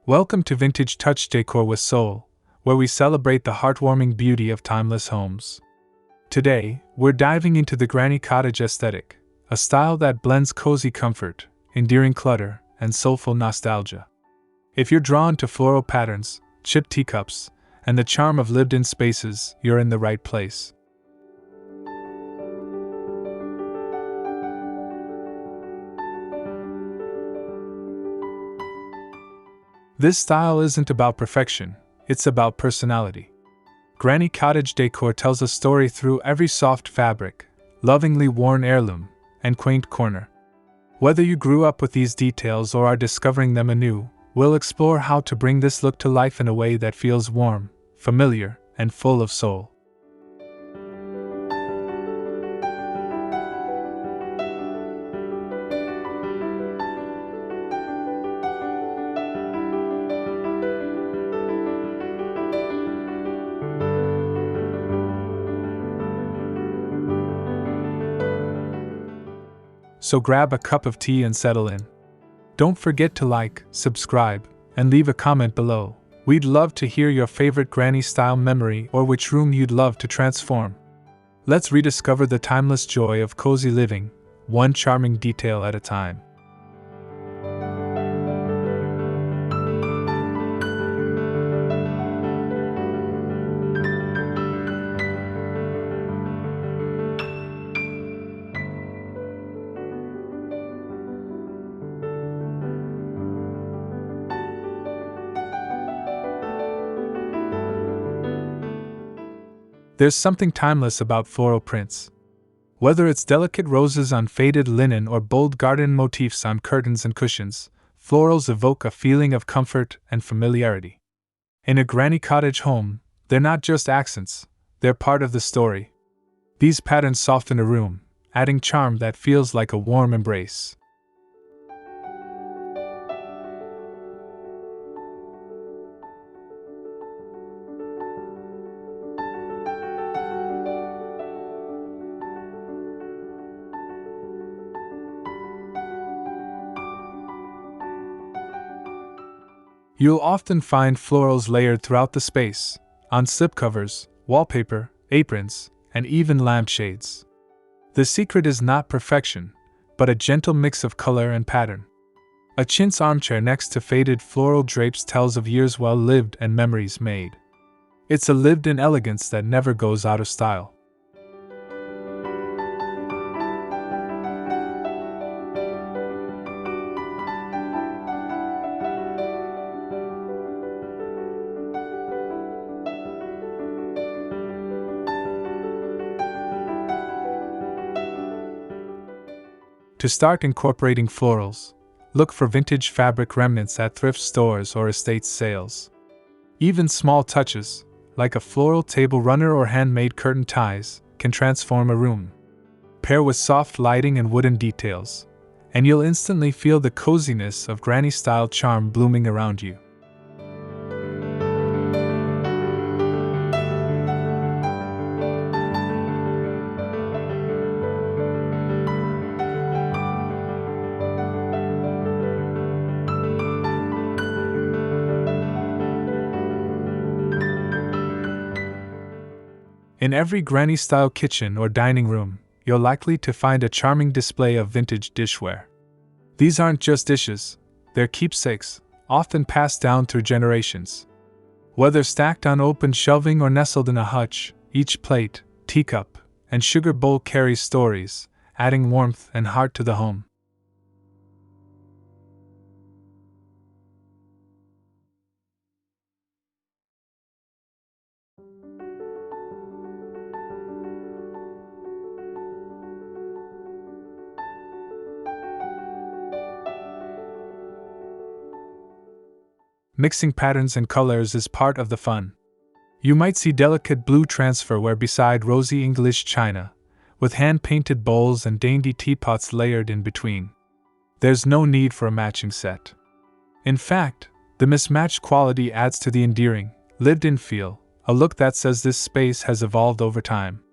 Welcome to Vintage Touch Decor with Soul, where we celebrate the heartwarming beauty of timeless homes. Today, we're diving into the granny cottage aesthetic, a style that blends cozy comfort, endearing clutter, and soulful nostalgia. If you're drawn to floral patterns, chipped teacups, and the charm of lived-in spaces, you're in the right place. This style isn't about perfection, it's about personality. Granny cottage decor tells a story through every soft fabric, lovingly worn heirloom, and quaint corner. Whether you grew up with these details or are discovering them anew, we'll explore how to bring this look to life in a way that feels warm, familiar, and full of soul. So grab a cup of tea and settle in. Don't forget to like, subscribe, and leave a comment below. We'd love to hear your favorite granny-style memory or which room you'd love to transform. Let's rediscover the timeless joy of cozy living, one charming detail at a time. There's something timeless about floral prints. Whether it's delicate roses on faded linen or bold garden motifs on curtains and cushions, florals evoke a feeling of comfort and familiarity. In a granny cottage home, they're not just accents, they're part of the story. These patterns soften a room, adding charm that feels like a warm embrace. You'll often find florals layered throughout the space, on slipcovers, wallpaper, aprons, and even lampshades. The secret is not perfection, but a gentle mix of color and pattern. A chintz armchair next to faded floral drapes tells of years well lived and memories made. It's a lived-in elegance that never goes out of style. To start incorporating florals, look for vintage fabric remnants at thrift stores or estate sales. Even small touches, like a floral table runner or handmade curtain ties, can transform a room. Pair with soft lighting and wooden details, and you'll instantly feel the coziness of granny-style charm blooming around you. In every granny-style kitchen or dining room, you're likely to find a charming display of vintage dishware. These aren't just dishes, they're keepsakes, often passed down through generations. Whether stacked on open shelving or nestled in a hutch, each plate, teacup, and sugar bowl carries stories, adding warmth and heart to the home. Mixing patterns and colors is part of the fun. You might see delicate blue transferware beside rosy English china, with hand-painted bowls and dainty teapots layered in between. There's no need for a matching set. In fact, the mismatched quality adds to the endearing, lived-in feel, a look that says this space has evolved over time.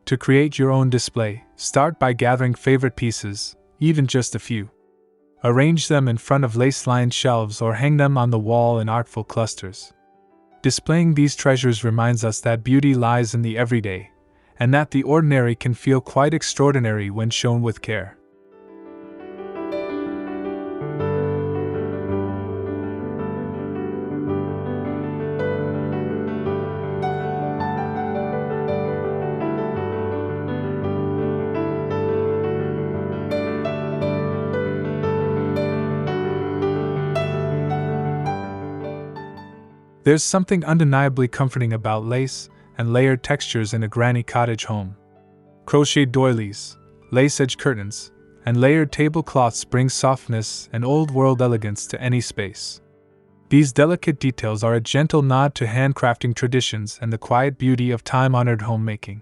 To create your own display, start by gathering favorite pieces, even just a few. Arrange them in front of lace-lined shelves or hang them on the wall in artful clusters. Displaying these treasures reminds us that beauty lies in the everyday, and that the ordinary can feel quite extraordinary when shown with care. There's something undeniably comforting about lace and layered textures in a granny cottage home. Crocheted doilies, lace-edge curtains, and layered tablecloths bring softness and old-world elegance to any space. These delicate details are a gentle nod to handcrafting traditions and the quiet beauty of time-honored homemaking.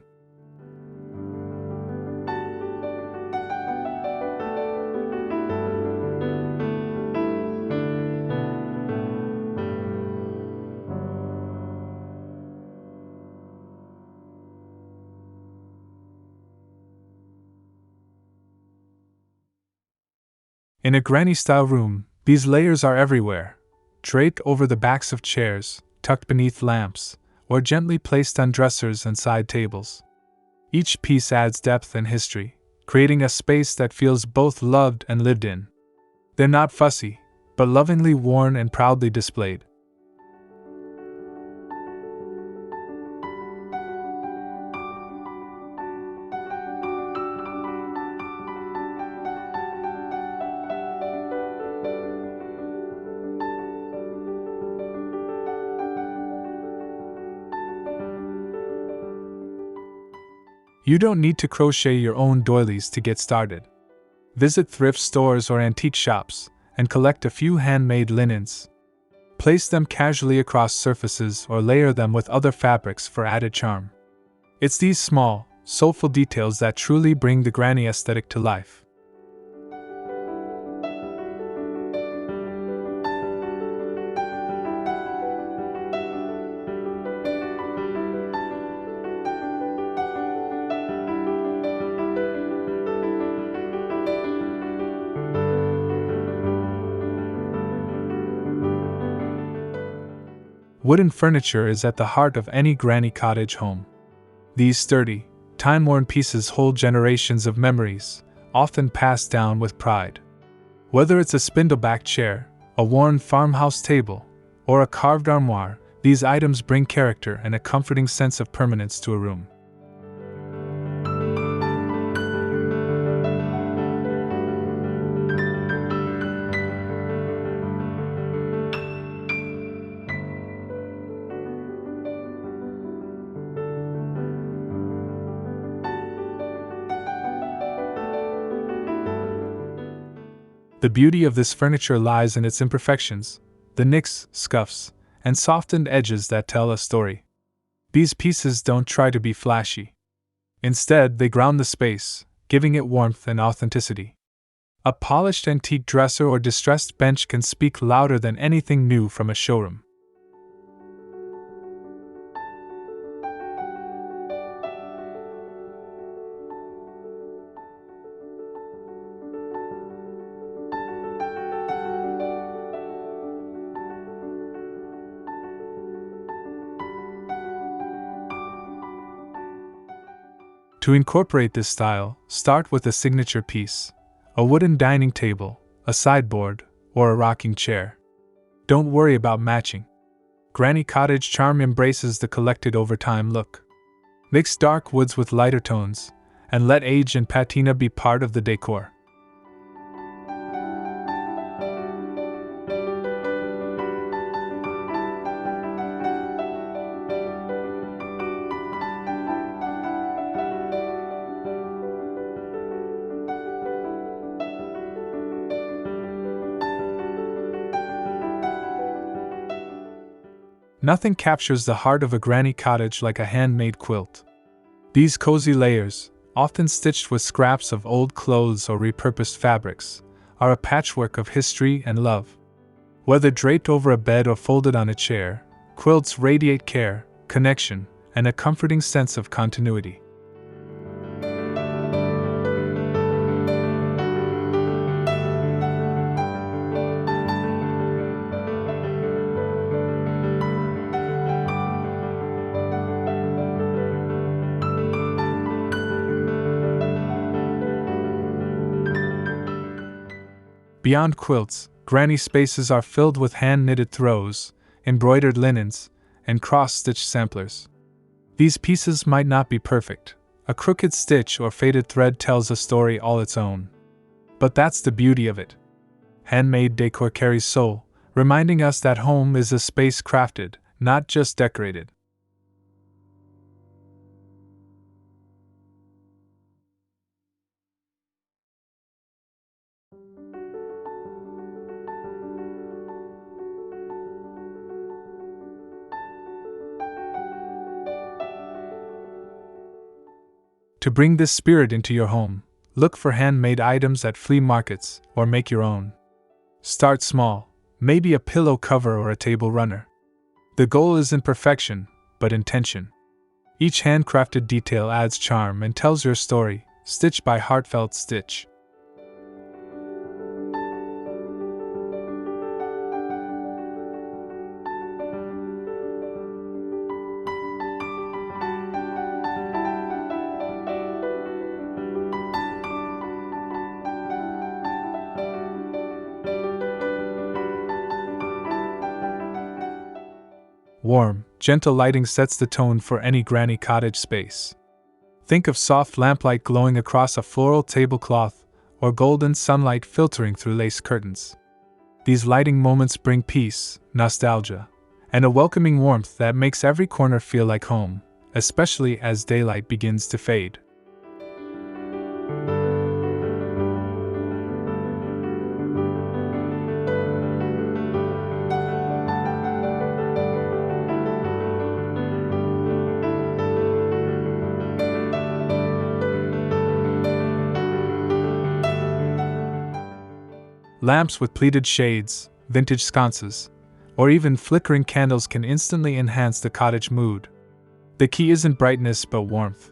In a granny-style room, these layers are everywhere, draped over the backs of chairs, tucked beneath lamps, or gently placed on dressers and side tables. Each piece adds depth and history, creating a space that feels both loved and lived in. They're not fussy, but lovingly worn and proudly displayed. You don't need to crochet your own doilies to get started. Visit thrift stores or antique shops and collect a few handmade linens. Place them casually across surfaces or layer them with other fabrics for added charm. It's these small, soulful details that truly bring the granny aesthetic to life. Wooden furniture is at the heart of any granny cottage home. These sturdy, time-worn pieces hold generations of memories, often passed down with pride. Whether it's a spindle-backed chair, a worn farmhouse table, or a carved armoire, these items bring character and a comforting sense of permanence to a room. The beauty of this furniture lies in its imperfections, the nicks, scuffs, and softened edges that tell a story. These pieces don't try to be flashy. Instead, they ground the space, giving it warmth and authenticity. A polished antique dresser or distressed bench can speak louder than anything new from a showroom. To incorporate this style, start with a signature piece, a wooden dining table, a sideboard, or a rocking chair. Don't worry about matching. Granny Cottage charm embraces the collected over time look. Mix dark woods with lighter tones, and let age and patina be part of the decor. Nothing captures the heart of a granny cottage like a handmade quilt. These cozy layers, often stitched with scraps of old clothes or repurposed fabrics, are a patchwork of history and love. Whether draped over a bed or folded on a chair, quilts radiate care, connection, and a comforting sense of continuity. Beyond quilts, granny spaces are filled with hand-knitted throws, embroidered linens, and cross-stitched samplers. These pieces might not be perfect. A crooked stitch or faded thread tells a story all its own. But that's the beauty of it. Handmade decor carries soul, reminding us that home is a space crafted, not just decorated. To bring this spirit into your home, look for handmade items at flea markets or make your own. Start small, maybe a pillow cover or a table runner. The goal isn't perfection, but intention. Each handcrafted detail adds charm and tells your story, stitch by heartfelt stitch. Warm, gentle lighting sets the tone for any granny cottage space. Think of soft lamplight glowing across a floral tablecloth, or golden sunlight filtering through lace curtains. These lighting moments bring peace, nostalgia, and a welcoming warmth that makes every corner feel like home, especially as daylight begins to fade. Lamps with pleated shades, vintage sconces, or even flickering candles can instantly enhance the cottage mood. The key isn't brightness but warmth.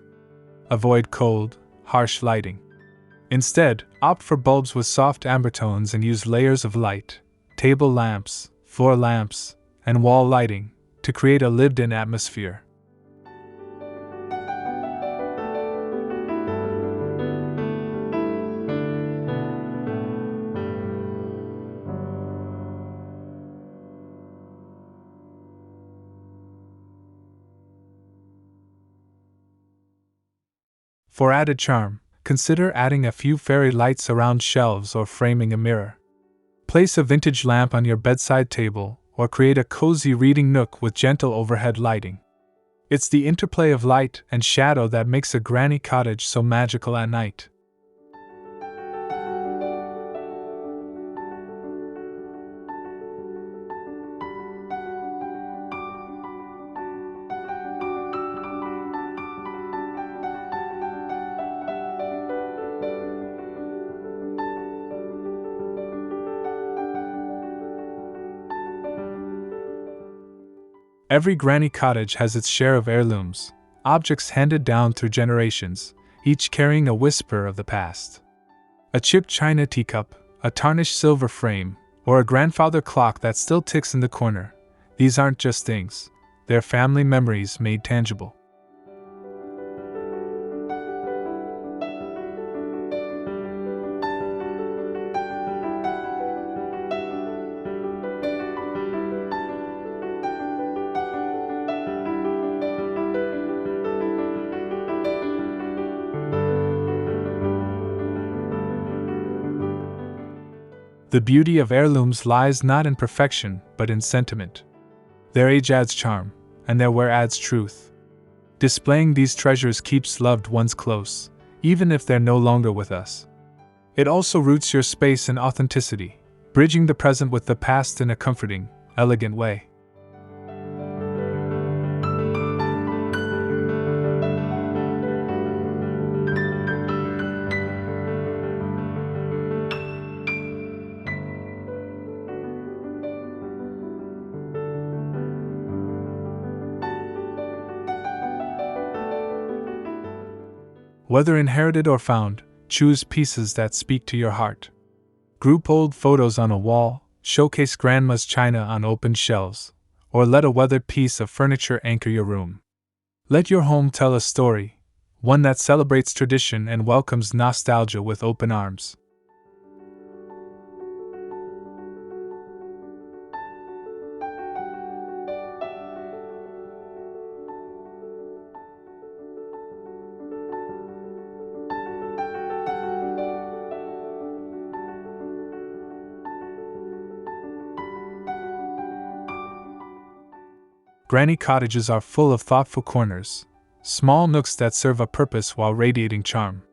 Avoid cold, harsh lighting. Instead, opt for bulbs with soft amber tones and use layers of light, table lamps, floor lamps, and wall lighting to create a lived-in atmosphere. For added charm, consider adding a few fairy lights around shelves or framing a mirror. Place a vintage lamp on your bedside table or create a cozy reading nook with gentle overhead lighting. It's the interplay of light and shadow that makes a granny cottage so magical at night. Every granny cottage has its share of heirlooms, objects handed down through generations, each carrying a whisper of the past. A chipped china teacup, a tarnished silver frame, or a grandfather clock that still ticks in the corner. These aren't just things, they're family memories made tangible. The beauty of heirlooms lies not in perfection, but in sentiment. Their age adds charm, and their wear adds truth. Displaying these treasures keeps loved ones close, even if they're no longer with us. It also roots your space in authenticity, bridging the present with the past in a comforting, elegant way. Whether inherited or found, choose pieces that speak to your heart. Group old photos on a wall, showcase grandma's china on open shelves, or let a weathered piece of furniture anchor your room. Let your home tell a story, one that celebrates tradition and welcomes nostalgia with open arms. Granny cottages are full of thoughtful corners, small nooks that serve a purpose while radiating charm.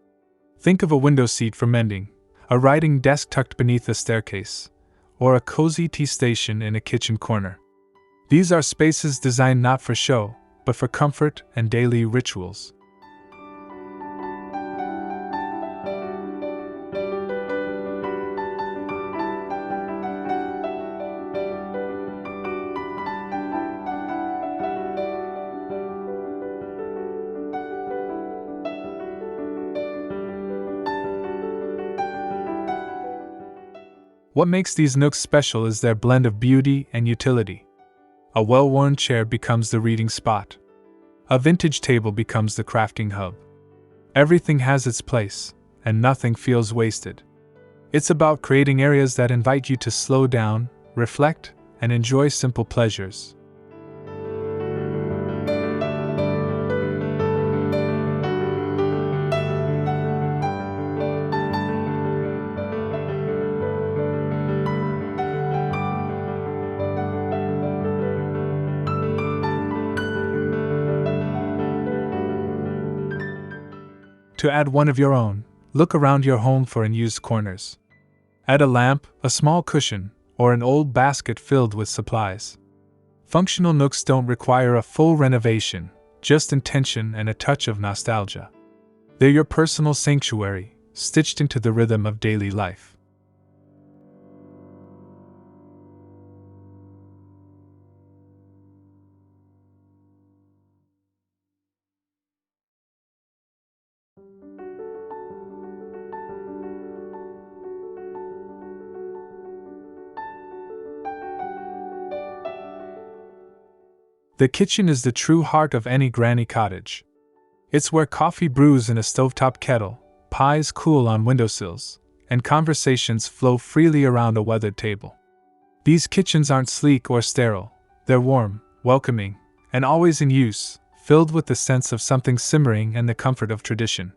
Think of a window seat for mending, a writing desk tucked beneath a staircase, or a cozy tea station in a kitchen corner. These are spaces designed not for show, but for comfort and daily rituals. What makes these nooks special is their blend of beauty and utility. A well-worn chair becomes the reading spot. A vintage table becomes the crafting hub. Everything has its place, and nothing feels wasted. It's about creating areas that invite you to slow down, reflect, and enjoy simple pleasures. To add one of your own, look around your home for unused corners. Add a lamp, a small cushion, or an old basket filled with supplies. Functional nooks don't require a full renovation, just intention and a touch of nostalgia. They're your personal sanctuary, stitched into the rhythm of daily life. The kitchen is the true heart of any granny cottage. It's where coffee brews in a stovetop kettle, pies cool on windowsills, and conversations flow freely around a weathered table. These kitchens aren't sleek or sterile, they're warm, welcoming, and always in use, filled with the sense of something simmering and the comfort of tradition.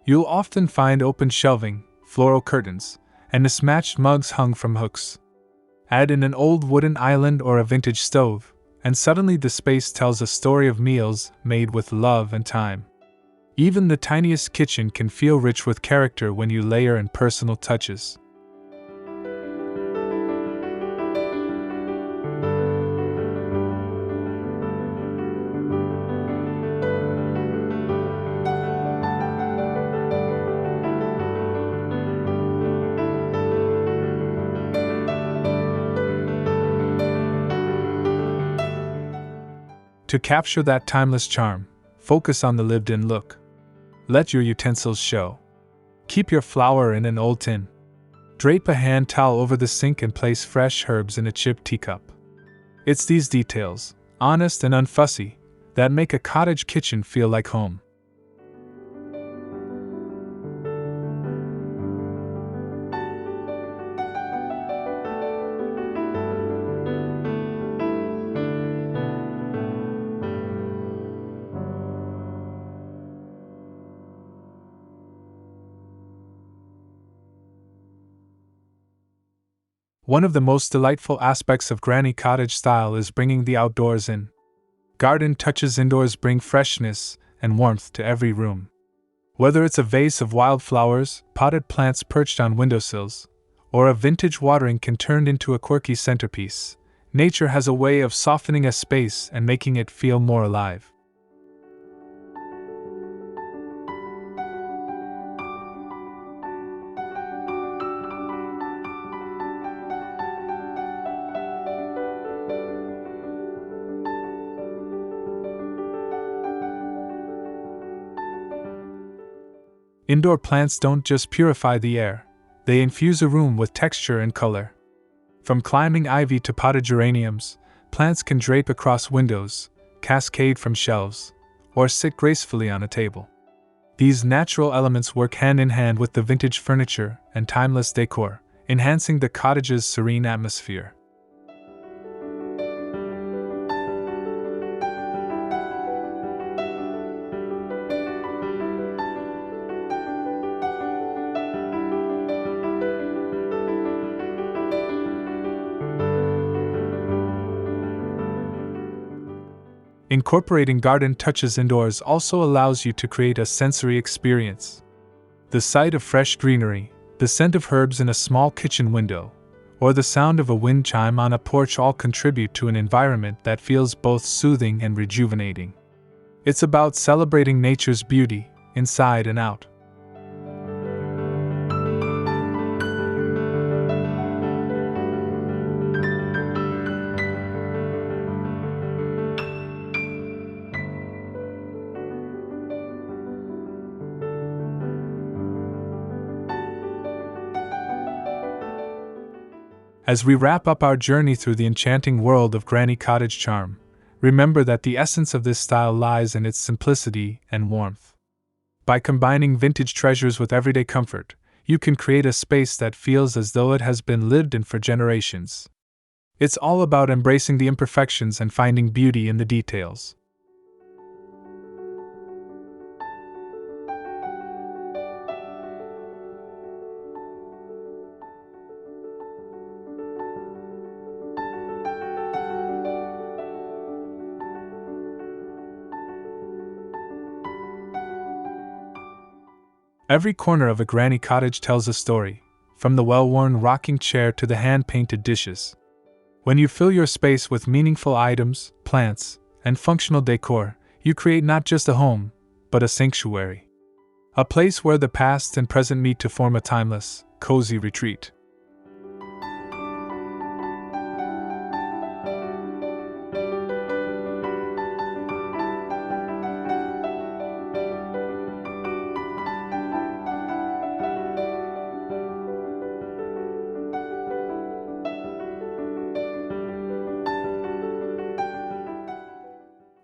You'll often find open shelving, floral curtains, and mismatched mugs hung from hooks. Add in an old wooden island or a vintage stove, and suddenly the space tells a story of meals made with love and time. Even the tiniest kitchen can feel rich with character when you layer in personal touches. To capture that timeless charm, focus on the lived-in look. Let your utensils show. Keep your flour in an old tin. Drape a hand towel over the sink and place fresh herbs in a chipped teacup. It's these details, honest and unfussy, that make a cottage kitchen feel like home. One of the most delightful aspects of granny cottage style is bringing the outdoors in. Garden touches indoors bring freshness and warmth to every room. Whether it's a vase of wildflowers, potted plants perched on windowsills, or a vintage watering can turned into a quirky centerpiece, nature has a way of softening a space and making it feel more alive. Indoor plants don't just purify the air, they infuse a room with texture and color. From climbing ivy to potted geraniums, plants can drape across windows, cascade from shelves, or sit gracefully on a table. These natural elements work hand in hand with the vintage furniture and timeless decor, enhancing the cottage's serene atmosphere. Incorporating garden touches indoors also allows you to create a sensory experience. The sight of fresh greenery, the scent of herbs in a small kitchen window, or the sound of a wind chime on a porch all contribute to an environment that feels both soothing and rejuvenating. It's about celebrating nature's beauty, inside and out. As we wrap up our journey through the enchanting world of Granny Cottage charm, remember that the essence of this style lies in its simplicity and warmth. By combining vintage treasures with everyday comfort, you can create a space that feels as though it has been lived in for generations. It's all about embracing the imperfections and finding beauty in the details. Every corner of a granny cottage tells a story, from the well-worn rocking chair to the hand-painted dishes. When you fill your space with meaningful items, plants, and functional decor, you create not just a home, but a sanctuary. A place where the past and present meet to form a timeless, cozy retreat.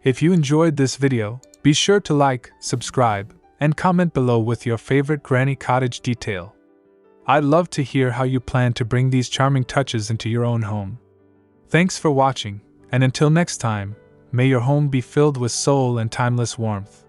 If you enjoyed this video, be sure to like, subscribe, and comment below with your favorite granny cottage detail. I'd love to hear how you plan to bring these charming touches into your own home. Thanks for watching, and until next time, may your home be filled with soul and timeless warmth.